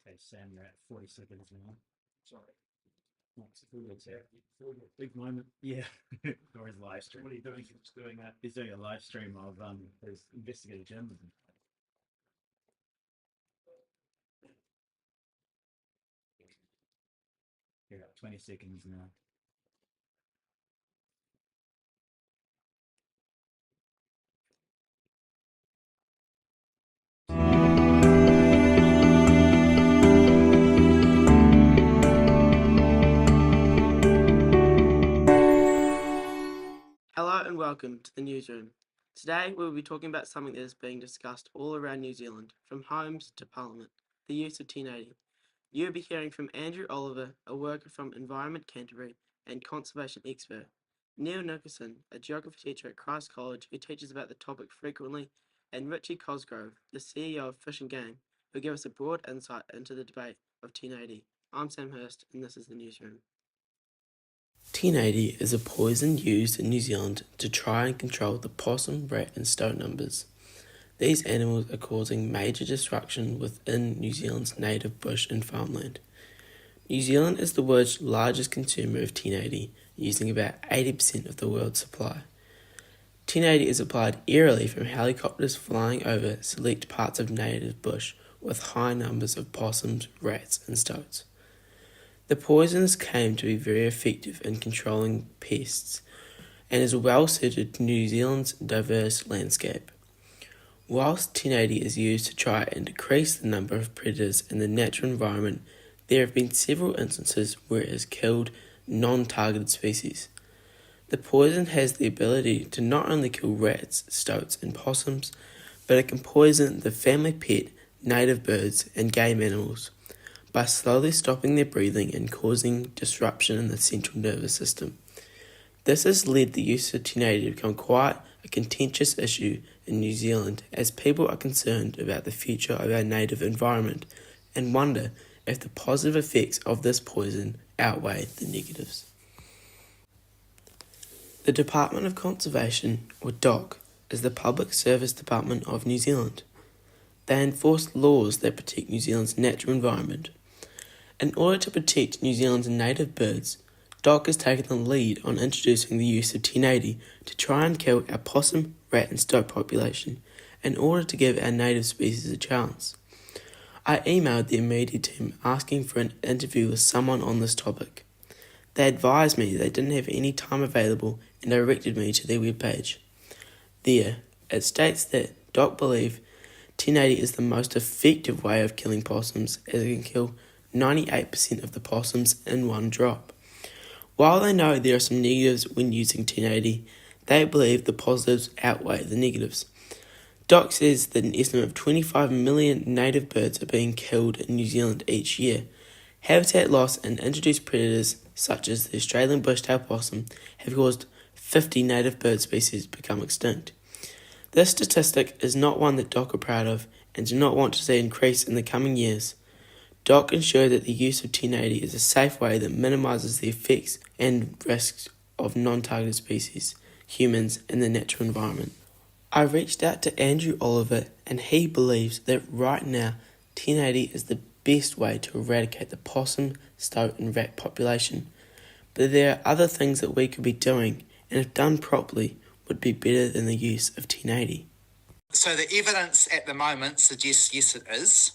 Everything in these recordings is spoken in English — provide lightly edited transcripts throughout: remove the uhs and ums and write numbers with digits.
Okay, Sam, you're at 40 seconds now. Sorry. That's big moment. Yeah. Or his live stream. What are you doing? He's doing that. He's doing a live stream of his investigative journalism. You're at 20 seconds now. Hello and welcome to the Newsroom. Today we will be talking about something that is being discussed all around New Zealand, from homes to Parliament, the use of 1080. You will be hearing from Andrew Oliver, a worker from Environment Canterbury and conservation expert, Neil Nicholson, a geography teacher at Christ College who teaches about the topic frequently, and Richie Cosgrove, the CEO of Fish and Game, who give us a broad insight into the debate of 1080. I'm Sam Hurst and this is the Newsroom. 1080 is a poison used in New Zealand to try and control the possum, rat and stoat numbers. These animals are causing major destruction within New Zealand's native bush and farmland. New Zealand is the world's largest consumer of 1080, using about 80% of the world's supply. 1080 is applied aerially from helicopters flying over select parts of native bush with high numbers of possums, rats and stoats. The poison is claimed to be very effective in controlling pests and is well suited to New Zealand's diverse landscape. Whilst 1080 is used to try and decrease the number of predators in the natural environment, there have been several instances where it has killed non-targeted species. The poison has the ability to not only kill rats, stoats and possums, but it can poison the family pet, native birds and game animals by slowly stopping their breathing and causing disruption in the central nervous system. This has led the use of 1080 to become quite a contentious issue in New Zealand, as people are concerned about the future of our native environment and wonder if the positive effects of this poison outweigh the negatives. The Department of Conservation, or DOC, is the Public Service Department of New Zealand. They enforce laws that protect New Zealand's natural environment. In order to protect New Zealand's native birds, DOC has taken the lead on introducing the use of 1080 to try and kill our possum, rat and stoat population in order to give our native species a chance. I emailed the media team asking for an interview with someone on this topic. They advised me they didn't have any time available and directed me to their webpage. There, it states that DOC believe 1080 is the most effective way of killing possums, as it can kill 98% of the possums in one drop. While they know there are some negatives when using 1080, they believe the positives outweigh the negatives. DOC says that an estimate of 25 million native birds are being killed in New Zealand each year. Habitat loss and introduced predators, such as the Australian bushtail possum, have caused 50 native bird species to become extinct. This statistic is not one that DOC are proud of and do not want to see increase in the coming years. DOC ensure that the use of 1080 is a safe way that minimises the effects and risks of non-targeted species, humans and the natural environment. I reached out to Andrew Oliver and he believes that right now 1080 is the best way to eradicate the possum, stoat and rat population, but there are other things that we could be doing and if done properly would be better than the use of 1080. So the evidence at the moment suggests yes it is,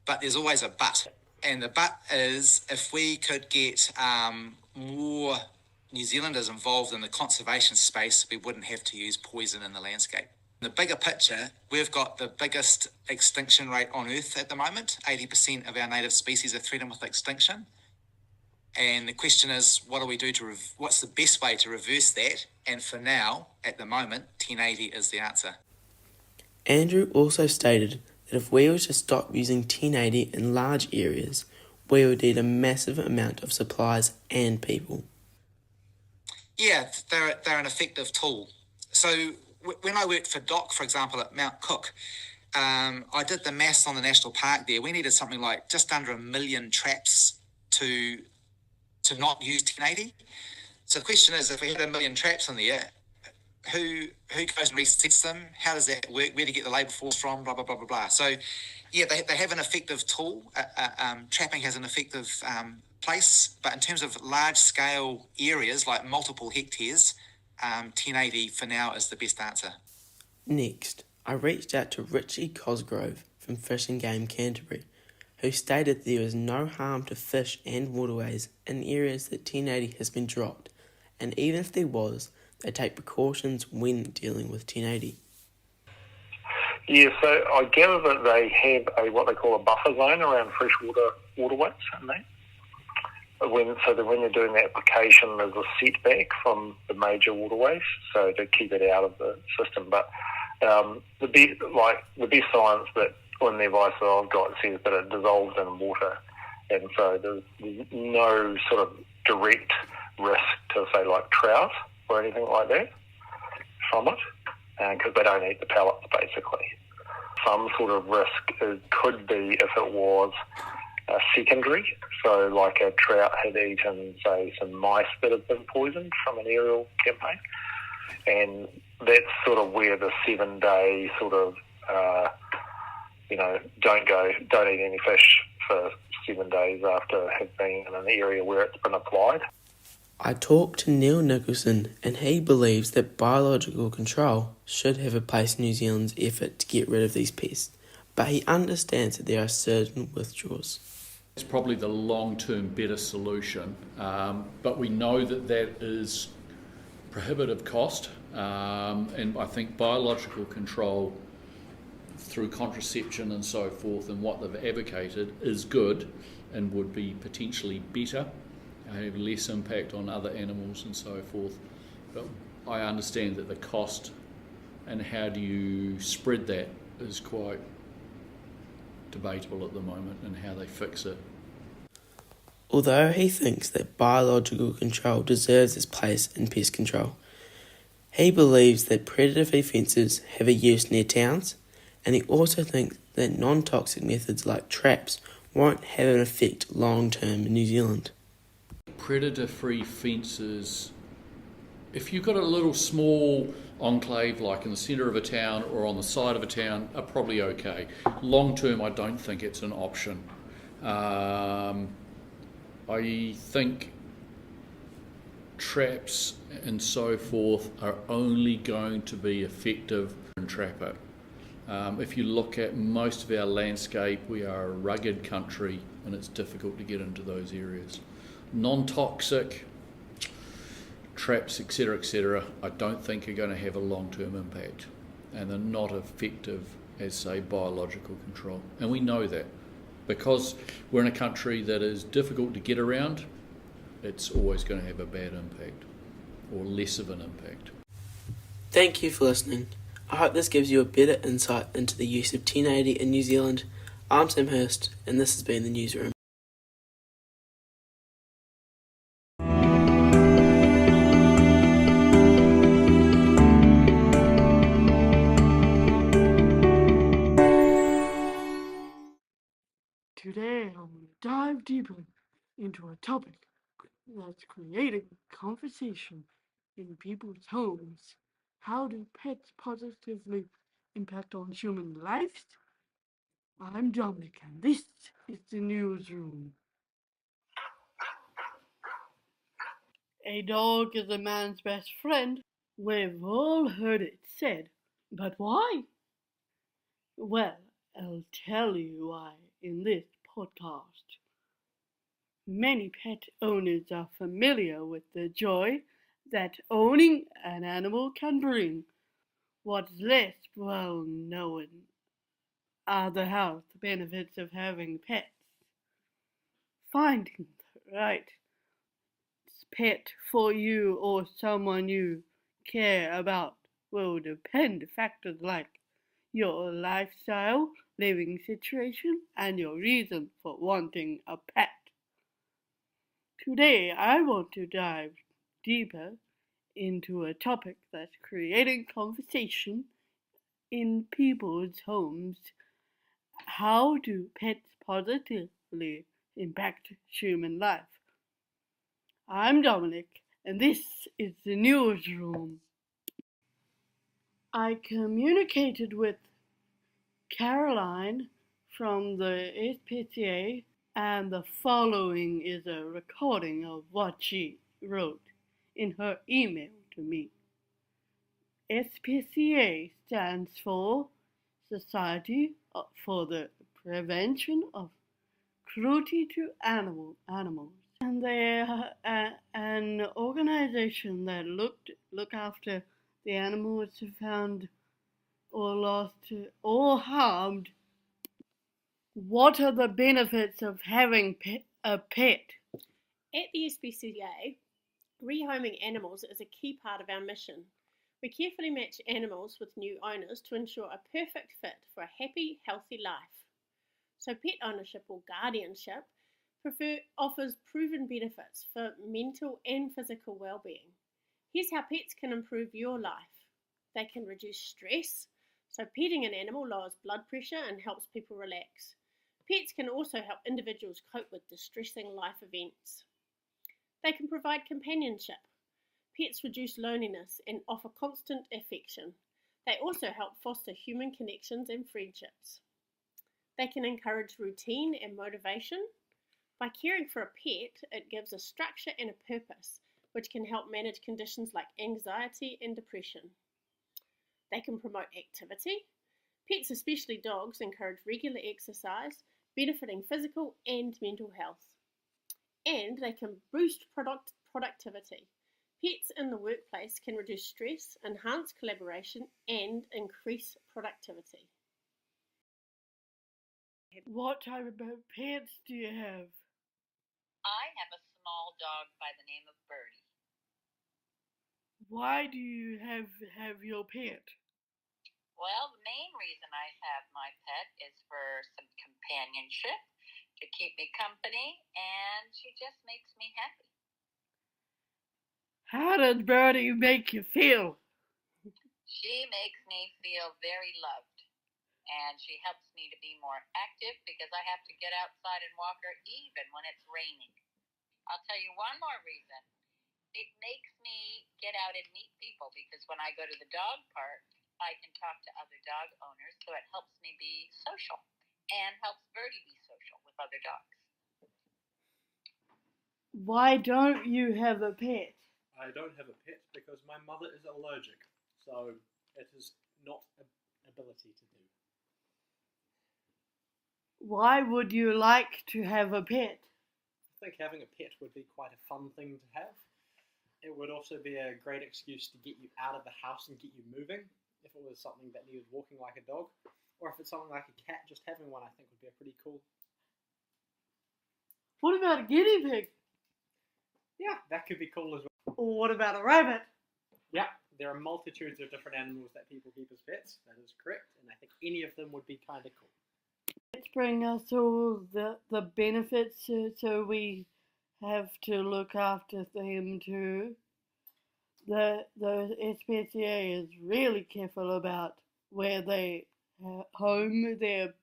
but there's always a but. And the but is if we could get more New Zealanders involved in the conservation space, we wouldn't have to use poison in the landscape. In the bigger picture, we've got the biggest extinction rate on Earth at the moment. 80% of our native species are threatened with extinction. And the question is, what do we do what's the best way to reverse that? And for now, at the moment, 1080 is the answer. Andrew also stated that if we were to stop using 1080 in large areas, we would need a massive amount of supplies and people. Yeah, they're an effective tool. So when I worked for DOC, for example, at Mount Cook, I did the maths on the national park there. We needed something like just under 1 million traps to not use 1080. So the question is, if we had 1 million traps in there, who goes and resets them? How does that work? Where do you get the labour force from? Blah blah blah blah blah. So, yeah, they have an effective tool. Trapping has an effective place, but in terms of large scale areas like multiple hectares, 1080 for now is the best answer. Next, I reached out to Richie Cosgrove from Fish and Game Canterbury, who stated there is no harm to fish and waterways in areas that 1080 has been dropped, and even if there was, they take precautions when dealing with 1080. Yeah, so I gather that they have what they call a buffer zone around freshwater waterways, and that. When you're doing the application, there's a setback from the major waterways, so to keep it out of the system. But the best science that on the advice that I've got says that it dissolves in water, and so there's no sort of direct risk to say like trout or anything like that from it, because they don't eat the pellets basically. Some sort of risk could be if it was secondary, so like a trout had eaten, say, some mice that have been poisoned from an aerial campaign, and that's sort of where the 7-day sort of, don't eat any fish for 7 days after have been in an area where it's been applied. I talked to Neil Nicholson, and he believes that biological control should have a place in New Zealand's effort to get rid of these pests, but he understands that there are certain withdrawals. It's probably the long-term better solution, but we know that is prohibitive cost, and I think biological control through contraception and so forth and what they've advocated is good and would be potentially better, have less impact on other animals and so forth. But I understand that the cost and how do you spread that is quite debatable at the moment, and how they fix it. Although he thinks that biological control deserves its place in pest control, he believes that predator-free fences have a use near towns, and he also thinks that non-toxic methods like traps won't have an effect long-term in New Zealand. Predator-free fences, if you've got a little small enclave like in the centre of a town or on the side of a town, are probably okay. Long term, I don't think it's an option. I think traps and so forth are only going to be effective in trap it. If you look at most of our landscape, we are a rugged country and it's difficult to get into those areas. Non-toxic traps, etc., I don't think are going to have a long-term impact, and they're not effective as, say, biological control. And we know that because we're in a country that is difficult to get around, it's always going to have a bad impact or less of an impact. Thank you for listening. I hope this gives you a better insight into the use of 1080 in New Zealand. I'm Sam Hurst, and this has been the Newsroom. Today I'm going to dive deeper into a topic that's creating conversation in people's homes. How do pets positively impact on human lives? I'm Dominic, and this is the Newsroom. A dog is a man's best friend. We've all heard it said, but why? Well, I'll tell you why in this podcast. Many pet owners are familiar with the joy that owning an animal can bring. What's less well known are the health benefits of having pets. Finding the right pet for you or someone you care about will depend on factors like your lifestyle, living situation, and your reason for wanting a pet. Today, I want to dive deeper into a topic that's creating conversation in people's homes. How do pets positively impact human life? I'm Dominic, and this is the Newsroom. I communicated with Caroline from the SPCA, and the following is a recording of what she wrote in her email to me. SPCA stands for Society for the Prevention of Cruelty to Animals, and they're an organization that look after the animals found or lost or harmed. What are the benefits of having a pet? At the SPCA, rehoming animals is a key part of our mission. We carefully match animals with new owners to ensure a perfect fit for a happy, healthy life. So pet ownership or guardianship offers proven benefits for mental and physical well-being. Here's how pets can improve your life. They can reduce stress, so petting an animal lowers blood pressure and helps people relax. Pets can also help individuals cope with distressing life events. They can provide companionship. Pets reduce loneliness and offer constant affection. They also help foster human connections and friendships. They can encourage routine and motivation. By caring for a pet, it gives a structure and a purpose, which can help manage conditions like anxiety and depression. They can promote activity. Pets, especially dogs, encourage regular exercise, benefiting physical and mental health. And they can boost productivity. Pets in the workplace can reduce stress, enhance collaboration, and increase productivity. What type of pets do you have? I have a small dog by the name of Birdie. Why do you have your pet? Well, the main reason I have my pet is for some companionship, to keep me company, and she just makes me happy. How does Birdie make you feel? She makes me feel very loved, and she helps me to be more active because I have to get outside and walk her even when it's raining. I'll tell you one more reason. It makes me get out and meet people because when I go to the dog park, I can talk to other dog owners, so it helps me be social and helps Birdie be social with other dogs. Why don't you have a pet? I don't have a pet because my mother is allergic, so it is not an ability to do. Why would you like to have a pet? I think having a pet would be quite a fun thing to have. It would also be a great excuse to get you out of the house and get you moving. If it was something that needed walking like a dog, or if it's something like a cat, just having one I think would be pretty cool. What about a guinea pig? Yeah, that could be cool as well. Or what about a rabbit? Yeah, there are multitudes of different animals that people keep as pets. That is correct, and I think any of them would be kind of cool. Let's bring us all the benefits, so we have to look after them too. The SPCA is really careful about where they home their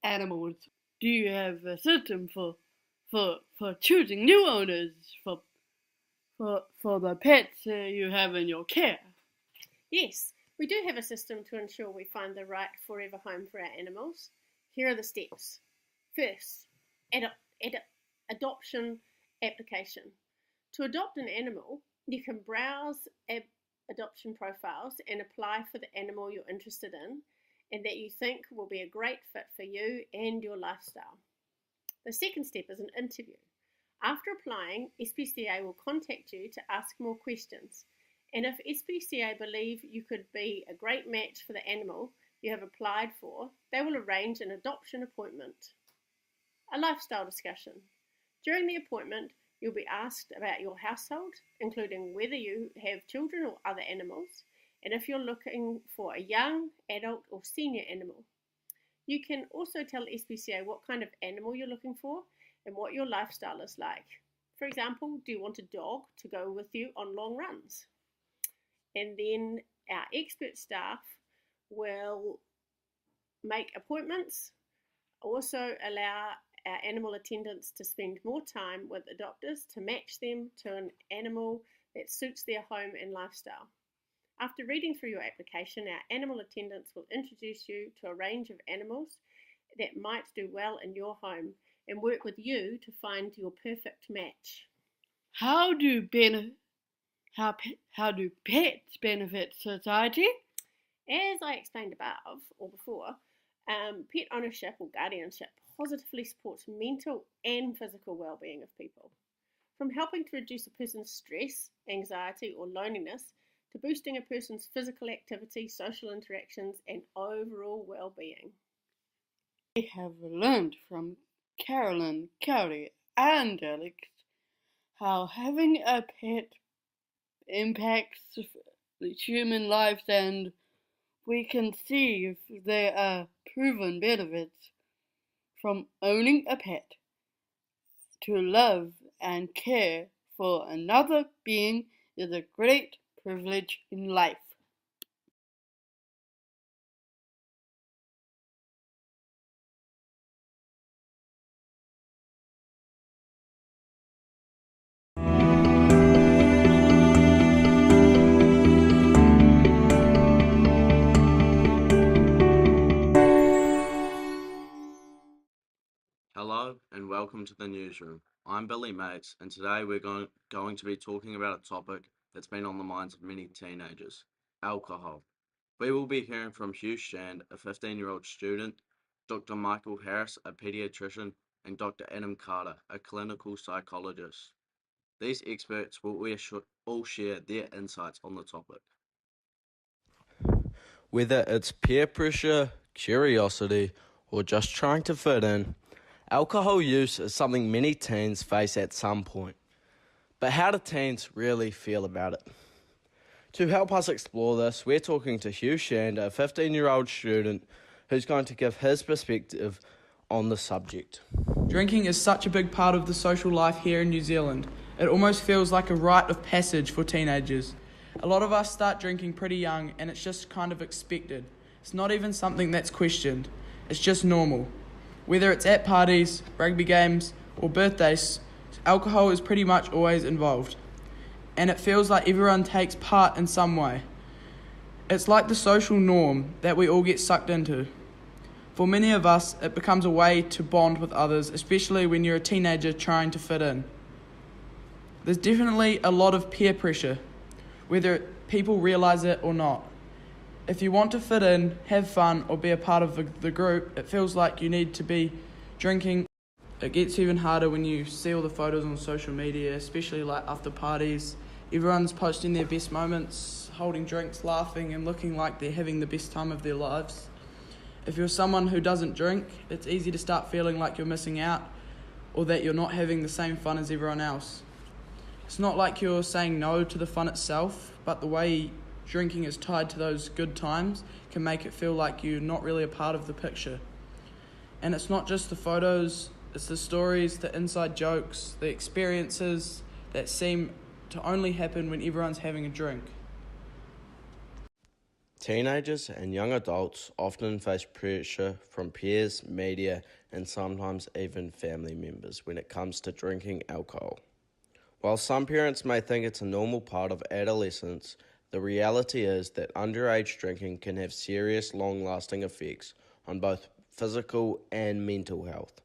animals. Do you have a system for choosing new owners for the pets you have in your care? Yes, we do have a system to ensure we find the right forever home for our animals. Here are the steps. First, adoption application. To adopt an animal, you can browse adoption profiles and apply for the animal you're interested in and that you think will be a great fit for you and your lifestyle. The second step is an interview. After applying, SPCA will contact you to ask more questions, and if SPCA believe you could be a great match for the animal you have applied for, they will arrange an adoption appointment. A lifestyle discussion. During the appointment, you'll be asked about your household, including whether you have children or other animals, and if you're looking for a young, adult, or senior animal. You can also tell SPCA what kind of animal you're looking for and what your lifestyle is like. For example, do you want a dog to go with you on long runs? And then our expert staff will make appointments, also allow our animal attendants to spend more time with adopters to match them to an animal that suits their home and lifestyle. After reading through your application, our animal attendants will introduce you to a range of animals that might do well in your home and work with you to find your perfect match. How do pets benefit society? As I explained above or before, pet ownership or guardianship positively supports mental and physical well-being of people. From helping to reduce a person's stress, anxiety or loneliness to boosting a person's physical activity, social interactions and overall well-being. We have learned from Carolyn, Cody and Alex how having a pet impacts the human lives, and we can see if there are proven benefits from owning a pet. To love and care for another being is a great privilege in life. Hello and welcome to the Newsroom. I'm Billy Mates, and today we're going to be talking about a topic that's been on the minds of many teenagers: alcohol. We will be hearing from Hugh Shand, a 15-year-old student, Dr. Michael Harris, a pediatrician, and Dr. Adam Carter, a clinical psychologist. These experts will all share their insights on the topic. Whether it's peer pressure, curiosity, or just trying to fit in, alcohol use is something many teens face at some point. But how do teens really feel about it? To help us explore this, we're talking to Hugh Shand, a 15-year-old student who's going to give his perspective on the subject. Drinking is such a big part of the social life here in New Zealand. It almost feels like a rite of passage for teenagers. A lot of us start drinking pretty young and it's just kind of expected. It's not even something that's questioned. It's just normal. Whether it's at parties, rugby games, or birthdays, alcohol is pretty much always involved. And it feels like everyone takes part in some way. It's like the social norm that we all get sucked into. For many of us, it becomes a way to bond with others, especially when you're a teenager trying to fit in. There's definitely a lot of peer pressure, whether people realise it or not. If you want to fit in, have fun, or be a part of the group, it feels like you need to be drinking. It gets even harder when you see all the photos on social media, especially like after parties. Everyone's posting their best moments, holding drinks, laughing, and looking like they're having the best time of their lives. If you're someone who doesn't drink, it's easy to start feeling like you're missing out, or that you're not having the same fun as everyone else. It's not like you're saying no to the fun itself, but the way drinking is tied to those good times can make it feel like you're not really a part of the picture. And it's not just the photos, it's the stories, the inside jokes, the experiences that seem to only happen when everyone's having a drink. Teenagers and young adults often face pressure from peers, media, and sometimes even family members when it comes to drinking alcohol. While some parents may think it's a normal part of adolescence, the reality is that underage drinking can have serious, long-lasting effects on both physical and mental health.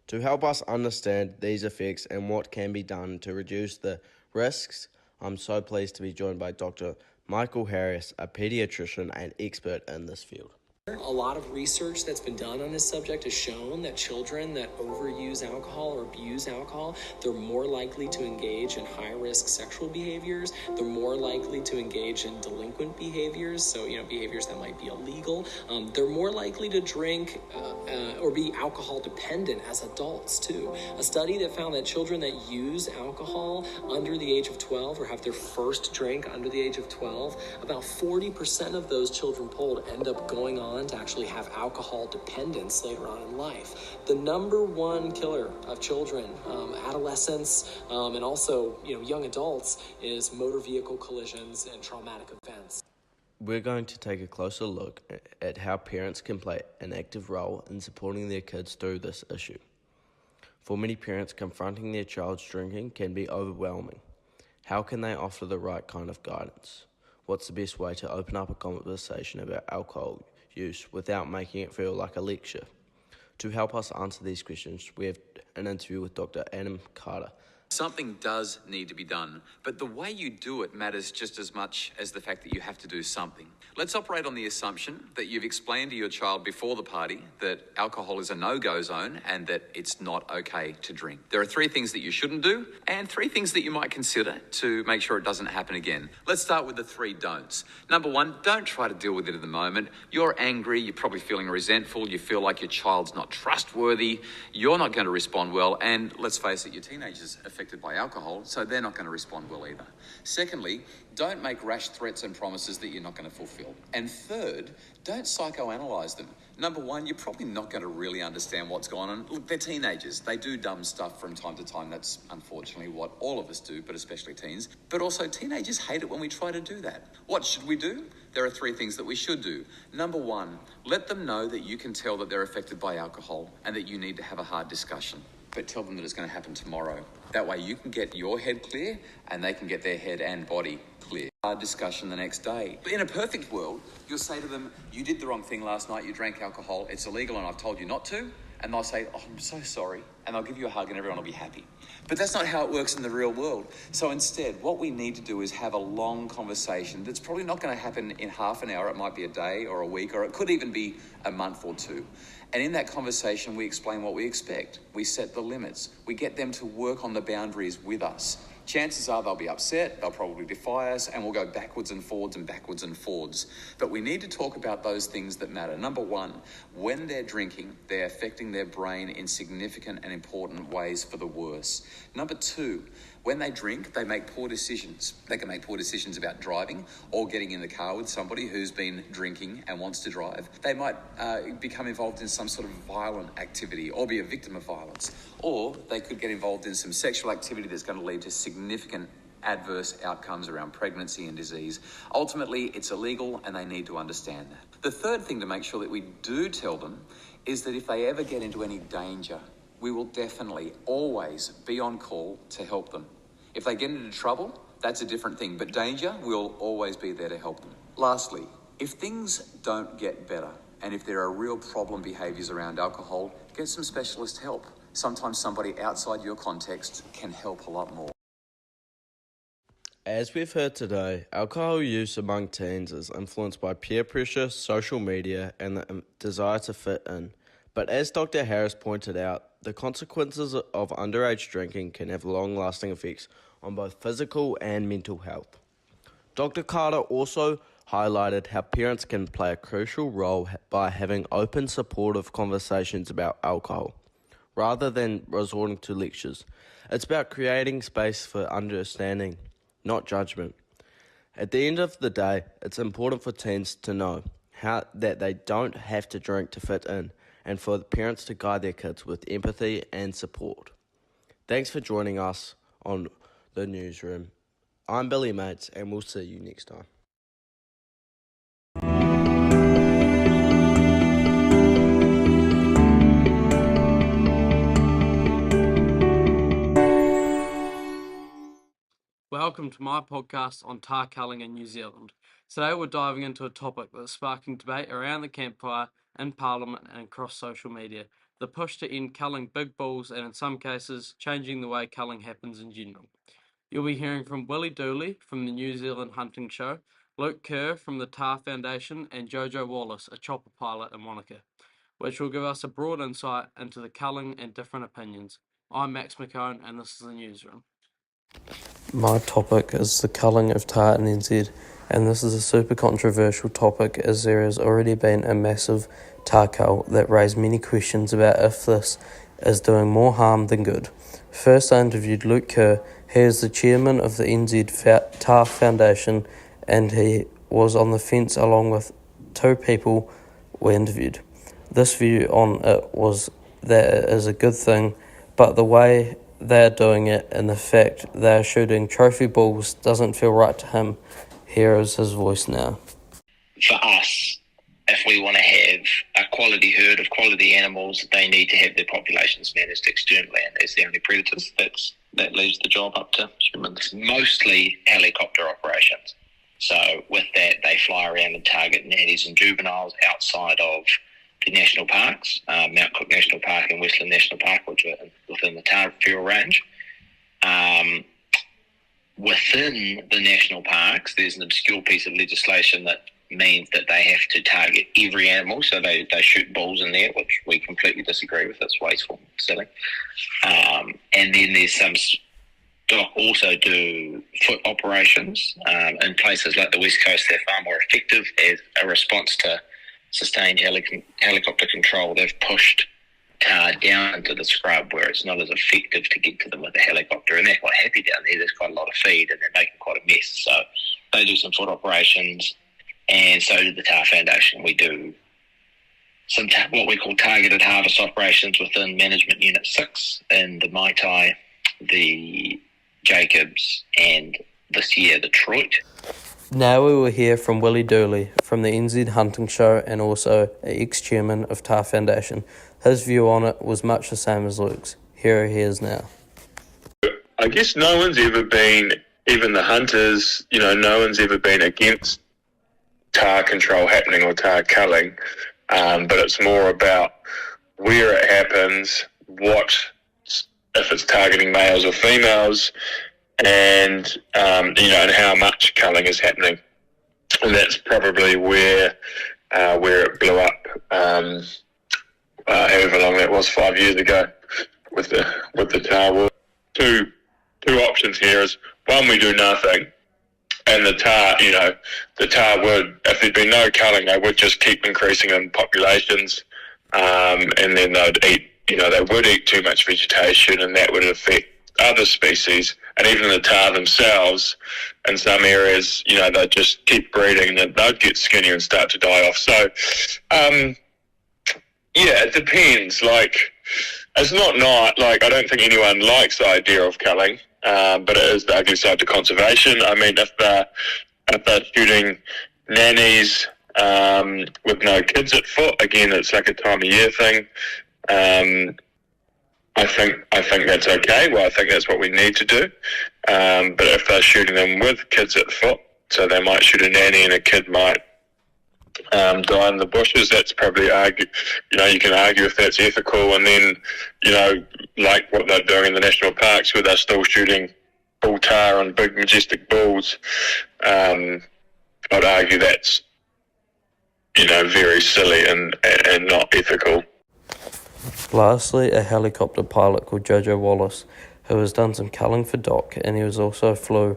To help us understand these effects and what can be done to reduce the risks, I'm so pleased to be joined by Dr. Michael Harris, a pediatrician and expert in this field. A lot of research that's been done on this subject has shown that children that overuse alcohol or abuse alcohol, they're more likely to engage in high-risk sexual behaviors. They're more likely to engage in delinquent behaviors, so behaviors that might be illegal. They're more likely to drink or be alcohol dependent as adults too. A study that found that children that use alcohol under the age of 12 or have their first drink under the age of 12, about 40% of those children polled end up going on to actually have alcohol dependence later on in life. The number one killer of children, adolescents, and also young adults is motor vehicle collisions and traumatic events. We're going to take a closer look at how parents can play an active role in supporting their kids through this issue. For many parents, confronting their child's drinking can be overwhelming. How can they offer the right kind of guidance? what's the best way to open up a conversation about alcohol use without making it feel like a lecture? To help us answer these questions, we have an interview with Dr. Adam Carter. Something does need to be done, but the way you do it matters just as much as the fact that you have to do something. Let's operate on the assumption that you've explained to your child before the party that alcohol is a no-go zone and that it's not okay to drink. There are 3 things that you shouldn't do and 3 things that you might consider to make sure it doesn't happen again. Let's start with the 3 don'ts. Number 1, don't try to deal with it at the moment. You're angry, you're probably feeling resentful, you feel like your child's not trustworthy, you're not going to respond well, and let's face it, your teenager's affected by alcohol, so they're not going to respond well either. Secondly, don't make rash threats and promises that you're not going to fulfill. And third, don't psychoanalyze them. Number 1, you're probably not going to really understand what's going on. Look, they're teenagers. They do dumb stuff from time to time. That's unfortunately what all of us do, but especially teens. But also teenagers hate it when we try to do that. What should we do? There are 3 things that we should do. Number 1, let them know that you can tell that they're affected by alcohol and that you need to have a hard discussion. But tell them that it's going to happen tomorrow. That way you can get your head clear and they can get their head and body clear. Hard discussion the next day. But in a perfect world, you'll say to them, you did the wrong thing last night, you drank alcohol, it's illegal and I've told you not to. And they'll say, oh, I'm so sorry. And they'll give you a hug and everyone will be happy. But that's not how it works in the real world. So instead, what we need to do is have a long conversation that's probably not going to happen in half an hour. It might be a day or a week, or it could even be a month or 2. And in that conversation, we explain what we expect. We set the limits. We get them to work on the boundaries with us. Chances are they'll be upset, they'll probably defy us, and we'll go backwards and forwards and backwards and forwards. But we need to talk about those things that matter. Number 1, when they're drinking, they're affecting their brain in significant and important ways for the worse. Number 2, when they drink, they make poor decisions. They can make poor decisions about driving or getting in the car with somebody who's been drinking and wants to drive. They might become involved in some sort of violent activity or be a victim of violence. Or they could get involved in some sexual activity that's going to lead to significant adverse outcomes around pregnancy and disease. Ultimately, it's illegal and they need to understand that. The third thing to make sure that we do tell them is that if they ever get into any danger, we will definitely always be on call to help them. If they get into trouble, that's a different thing, but danger, we'll always be there to help them. Lastly, if things don't get better and if there are real problem behaviours around alcohol, get some specialist help. Sometimes somebody outside your context can help a lot more. As we've heard today, alcohol use among teens is influenced by peer pressure, social media, and the desire to fit in. But as Dr. Harris pointed out, the consequences of underage drinking can have long-lasting effects on both physical and mental health. Dr. Carter also highlighted how parents can play a crucial role by having open, supportive conversations about alcohol, rather than resorting to lectures. It's about creating space for understanding, not judgment. At the end of the day, it's important for teens to know that they don't have to drink to fit in, and for the parents to guide their kids with empathy and support. Thanks for joining us on the Newsroom. I'm Billy Mates, and we'll see you next time. Welcome to my podcast on tar culling in New Zealand. Today we're diving into a topic that's sparking debate around the campfire, in Parliament and across social media. The push to end culling big bulls and in some cases changing the way culling happens in general. You'll be hearing from Willie Dooley from the New Zealand Hunting Show, Luke Kerr from the Tar Foundation and Jojo Wallace, a chopper pilot in Wanaka, which will give us a broad insight into the culling and different opinions. I'm Max McCone and this is the Newsroom. My topic is the culling of tar in NZ, and this is a super controversial topic as there has already been a massive tar cull that raised many questions about if this is doing more harm than good. First, I interviewed Luke Kerr. He is the chairman of the NZ Tar Foundation, and he was on the fence along with 2 people we interviewed. This view on it was that it is a good thing, but the way they're doing it and the fact they're shooting trophy bulls doesn't feel right to him. Here is his voice now. For us, if we want to have a quality herd of quality animals, they need to have their populations managed externally, and as the only predators, that leaves the job up to humans. Mostly helicopter operations. So with that, they fly around and target nannies and juveniles outside of the national parks, Mount Cook National Park and Westland National Park, which are within the Tararua Range. Within the national parks, there's an obscure piece of legislation that means that they have to target every animal, so they shoot bulls in there, which we completely disagree with. It's wasteful, silly. And then there's some stock also do foot operations in places like the West Coast. They're far more effective as a response to sustained helicopter control. They've pushed tahr down into the scrub where it's not as effective to get to them with a helicopter, and they're quite happy down there. There's quite a lot of feed and they're making quite a mess, so they do some foot operations, and so do the Tahr Foundation. We do some what we call targeted harvest operations within Management Unit 6 in the Maitai, the Jacobs, and this year Detroit. Now we will hear from Willie Dooley from the NZ Hunting Show and also an ex-chairman of Tahr Foundation. His view on it was much the same as Luke's. Here he is now. I guess no one's ever been, even the hunters, no one's ever been against tahr control happening or tahr culling, but it's more about where it happens, if it's targeting males or females, and and how much culling is happening. And that's probably where it blew up. However long that was, 5 years ago, with the tahr war. Two options here is, one, we do nothing, and the tahr would, if there'd been no culling, they would just keep increasing in populations, and then they'd eat, they would eat too much vegetation, and that would affect other species, and even the tahr themselves. In some areas, they'd just keep breeding, and they'd get skinnier and start to die off. So, yeah, it depends. It's not I don't think anyone likes the idea of culling, but it is the ugly side to conservation. I mean, if they're shooting nannies with no kids at foot, again, it's like a time of year thing. I think that's okay. Well, I think that's what we need to do. But if they're shooting them with kids at foot, so they might shoot a nanny and a kid might die in the bushes, that's probably you can argue if that's ethical. And then, like what they're doing in the national parks where they're still shooting bull tahr and big majestic bulls, I'd argue that's, very silly and not ethical. Lastly, a helicopter pilot called Jojo Wallace, who has done some culling for Doc, and he was also flew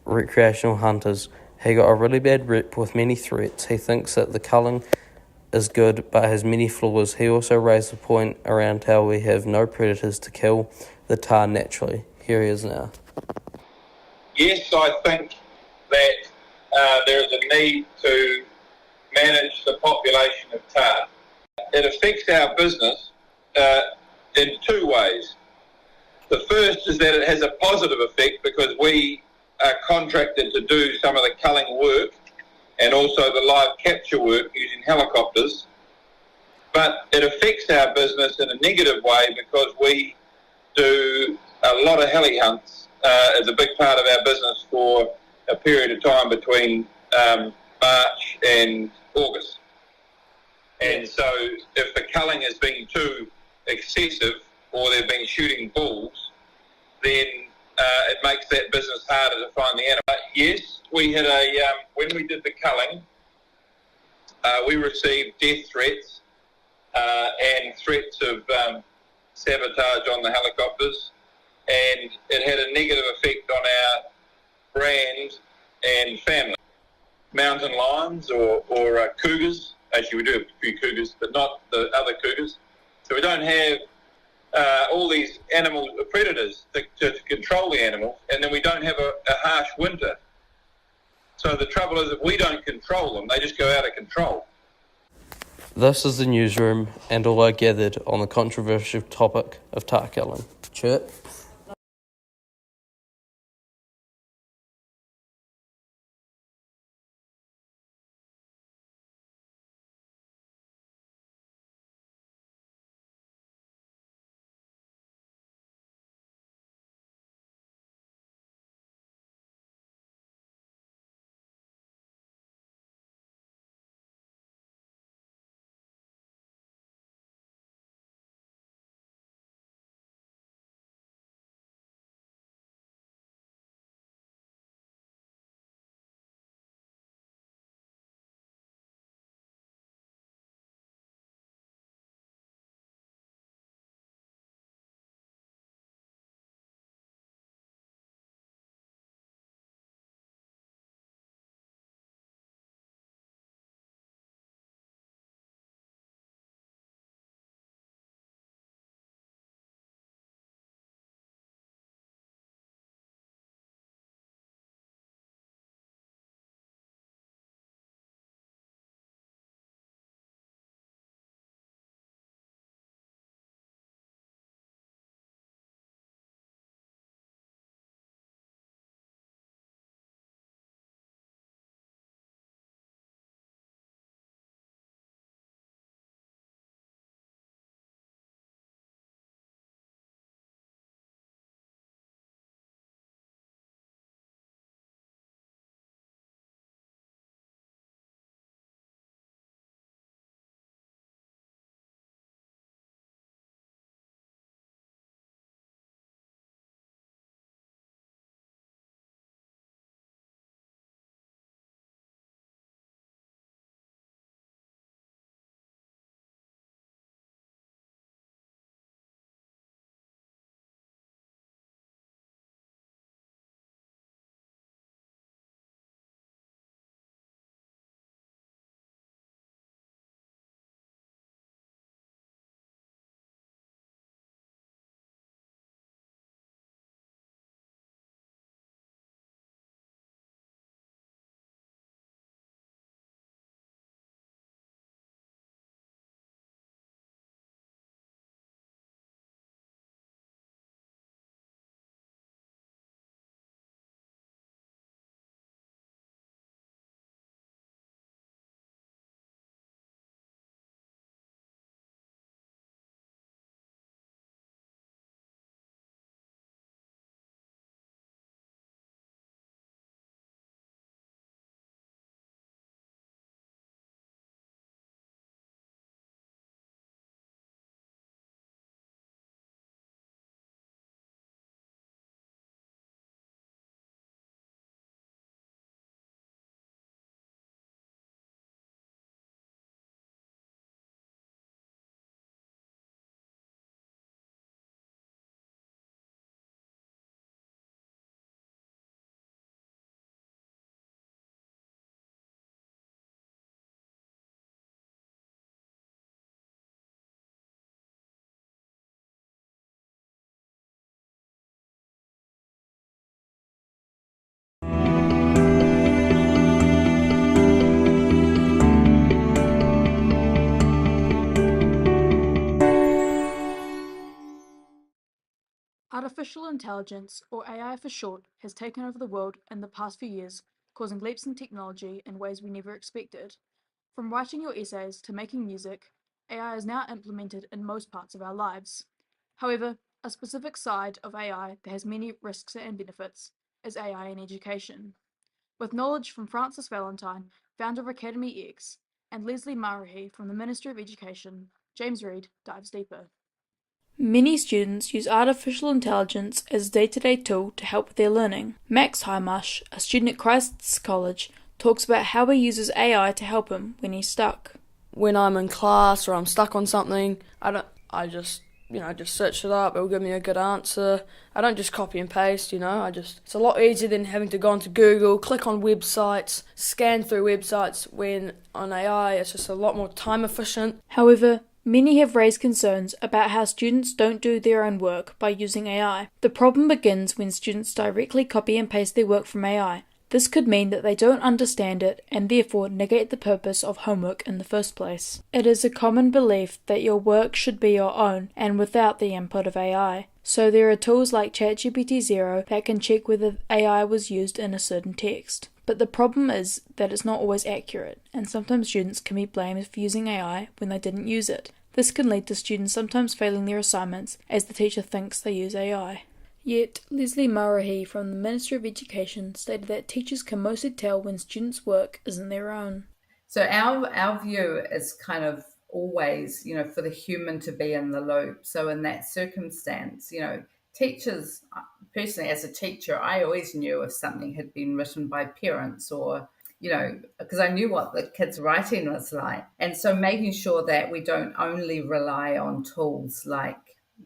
recreational hunters. He got a really bad rep with many threats. He thinks that the culling is good but has many flaws. He also raised the point around how we have no predators to kill the tahr naturally. Here he is now. Yes, I think that there is a need to manage the population of tahr. It affects our business in two ways. The first is that it has a positive effect because we are contracted to do some of the culling work and also the live capture work using helicopters. But it affects our business in a negative way because we do a lot of heli hunts as a big part of our business for a period of time between March and August. And so if the culling has been too excessive or they've been shooting bulls, then it makes that business harder to find the animal. Yes, we had when we did the culling, we received death threats and threats of sabotage on the helicopters, and it had a negative effect on our brand and family. Mountain lions or cougars. Actually, we do have a few cougars, but not the other cougars. So we don't have all these animal predators to control the animals, and then we don't have a harsh winter. So the trouble is, if we don't control them, they just go out of control. This is the newsroom and all I gathered on the controversial topic of tahr culling. Chirp. Artificial intelligence, or AI for short, has taken over the world in the past few years, causing leaps in technology in ways we never expected. From writing your essays to making music, AI is now implemented in most parts of our lives. However, a specific side of AI that has many risks and benefits is AI in education. With knowledge from Francis Valentine, founder of Academy X, and Leslie Marahi from the Ministry of Education, James Reid dives deeper. Many students use artificial intelligence as a day-to-day tool to help with their learning. Max Heimash, a student at Christ's College, talks about how he uses AI to help him when he's stuck. When I'm in class or I'm stuck on something, I just search it up, it'll give me a good answer. I don't just copy and paste, it's a lot easier than having to go onto Google, click on websites, scan through websites. When on AI, it's just a lot more time efficient. However, many have raised concerns about how students don't do their own work by using AI. The problem begins when students directly copy and paste their work from AI. This could mean that they don't understand it and therefore negate the purpose of homework in the first place. It is a common belief that your work should be your own and without the input of AI. So there are tools like ChatGPT 0 that can check whether AI was used in a certain text. But the problem is that it's not always accurate, and sometimes students can be blamed for using AI when they didn't use it. This can lead to students sometimes failing their assignments as the teacher thinks they use AI. Yet, Leslie Marahi from the Ministry of Education stated that teachers can mostly tell when students' work isn't their own. So our view is kind of always, for the human to be in the loop. So in that circumstance, teachers, personally as a teacher, I always knew if something had been written by parents or because I knew what the kids' writing was like. And so making sure that we don't only rely on tools like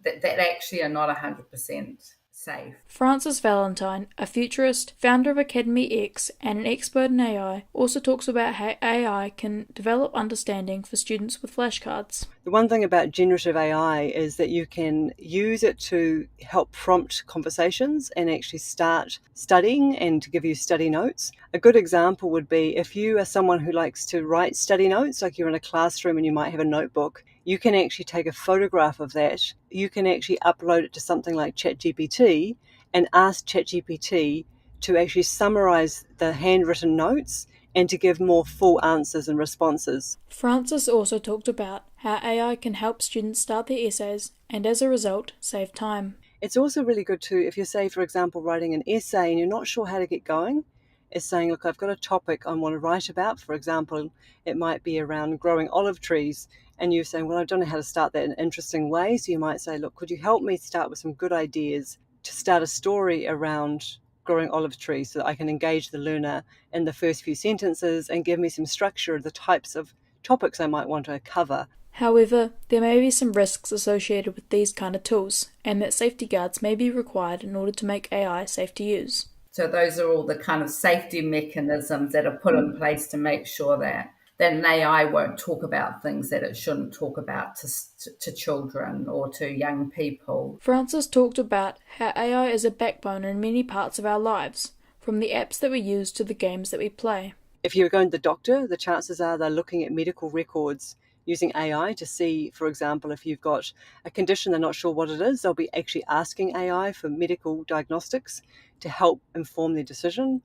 that actually are not 100% safe. Francis Valentine, a futurist, founder of Academy X, and an expert in AI, also talks about how AI can develop understanding for students with flashcards. The one thing about generative AI is that you can use it to help prompt conversations and actually start studying and to give you study notes. A good example would be if you are someone who likes to write study notes, like you're in a classroom and you might have a notebook, you can actually take a photograph of that. You can actually upload it to something like ChatGPT and ask ChatGPT to actually summarize the handwritten notes and to give more full answers and responses. Francis also talked about how AI can help students start their essays and, as a result, save time. It's also really good to, if you're, say, for example, writing an essay and you're not sure how to get going, is saying, look, I've got a topic I want to write about. For example, it might be around growing olive trees, and you're saying, well, I don't know how to start that in an interesting way. So you might say, look, could you help me start with some good ideas to start a story around growing olive trees so that I can engage the learner in the first few sentences and give me some structure of the types of topics I might want to cover. However, there may be some risks associated with these kind of tools, and that safety guards may be required in order to make AI safe to use. So those are all the kind of safety mechanisms that are put in place to make sure that an AI won't talk about things that it shouldn't talk about to children or to young people. Francis talked about how AI is a backbone in many parts of our lives, from the apps that we use to the games that we play. If you're going to the doctor, the chances are they're looking at medical records using AI to see, for example, if you've got a condition they're not sure what it is, they'll be actually asking AI for medical diagnostics to help inform their decision.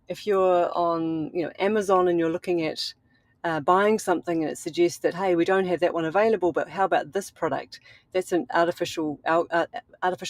If you're on Amazon and you're looking at buying something and it suggests that, hey, we don't have that one available, but how about this product? That's an artificial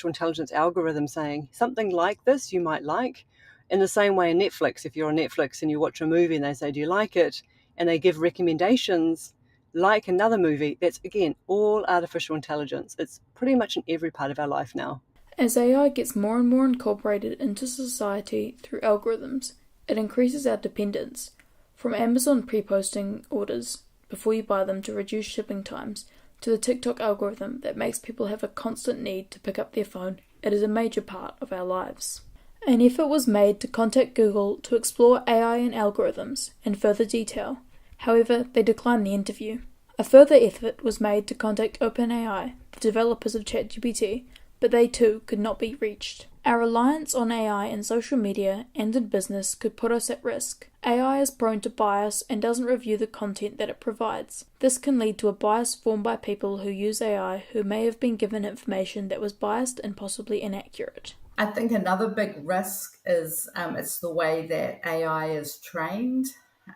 intelligence algorithm saying something like this you might like. In the same way in Netflix, if you're on Netflix and you watch a movie and they say, do you like it? And they give recommendations like another movie. That's, again, all artificial intelligence. It's pretty much in every part of our life now. As AI gets more and more incorporated into society through algorithms, it increases our dependence. From Amazon pre-posting orders before you buy them to reduce shipping times, to the TikTok algorithm that makes people have a constant need to pick up their phone, it is a major part of our lives. An effort was made to contact Google to explore AI and algorithms in further detail. However, they declined the interview. A further effort was made to contact OpenAI, the developers of ChatGPT, but but they too could not be reached. Our reliance on AI in social media and in business could put us at risk. AI is prone to bias and doesn't review the content that it provides. This can lead to a bias formed by people who use AI who may have been given information that was biased and possibly inaccurate. I think another big risk is it's the way that AI is trained.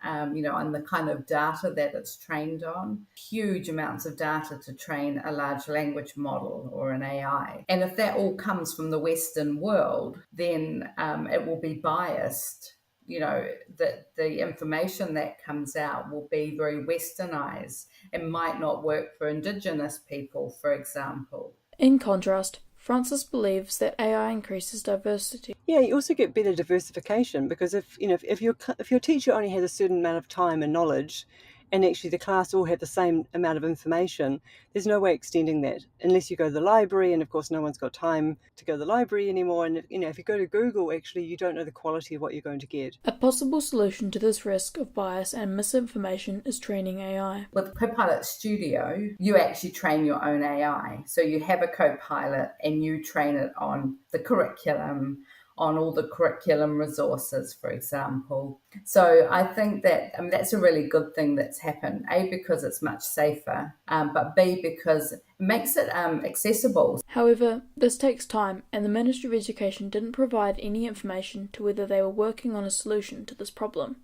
And the kind of data that it's trained on. Huge amounts of data to train a large language model or an AI. And if that all comes from the Western world, then it will be biased. That the information that comes out will be very westernized and might not work for Indigenous people, for example. In contrast, Francis believes that AI increases diversity. Yeah, you also get better diversification because if your teacher only has a certain amount of time and knowledge, and actually the class all have the same amount of information, there's no way extending that unless you go to the library, and of course no one's got time to go to the library anymore. And if you go to Google, actually you don't know the quality of what you're going to get. A possible solution to this risk of bias and misinformation is training AI. With Copilot Studio, you actually train your own AI. So you have a Copilot and you train it on the curriculum, on all the curriculum resources, for example. So I think that that's a really good thing that's happened. A, because it's much safer, but B, because it makes it accessible. However, this takes time, and the Ministry of Education didn't provide any information to whether they were working on a solution to this problem.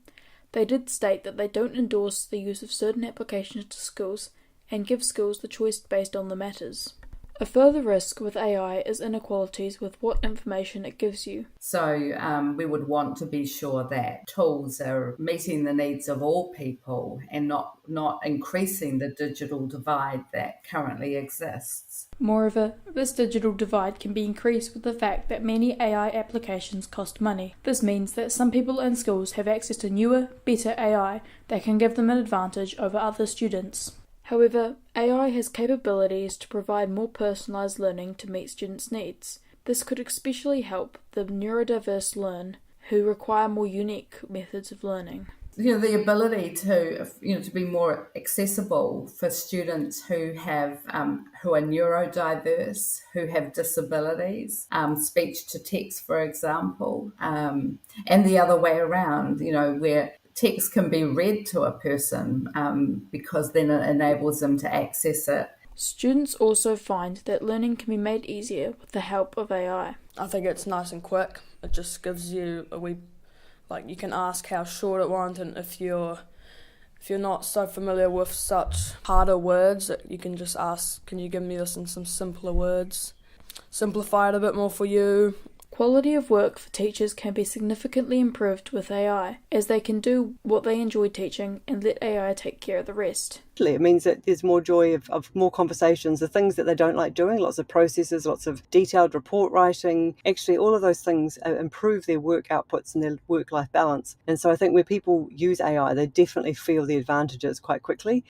They did state that they don't endorse the use of certain applications to schools and give schools the choice based on the matters. A further risk with AI is inequalities with what information it gives you. So we would want to be sure that tools are meeting the needs of all people and not increasing the digital divide that currently exists. Moreover, this digital divide can be increased with the fact that many AI applications cost money. This means that some people in schools have access to newer, better AI that can give them an advantage over other students. However, AI has capabilities to provide more personalised learning to meet students' needs. This could especially help the neurodiverse learn who require more unique methods of learning. The ability to be more accessible for students who are neurodiverse, who have disabilities, speech to text, for example, and the other way around, where text can be read to a person because then it enables them to access it. Students also find that learning can be made easier with the help of AI. I think it's nice and quick. It just gives you you can ask how short it wants, and if you're not so familiar with such harder words, you can just ask, can you give me this in some simpler words? Simplify it a bit more for you. Quality of work for teachers can be significantly improved with AI, as they can do what they enjoy teaching and let AI take care of the rest. It means that there's more joy of more conversations, the things that they don't like doing, lots of processes, lots of detailed report writing. Actually, all of those things improve their work outputs and their work-life balance. And so I think where people use AI, they definitely feel the advantages quite quickly.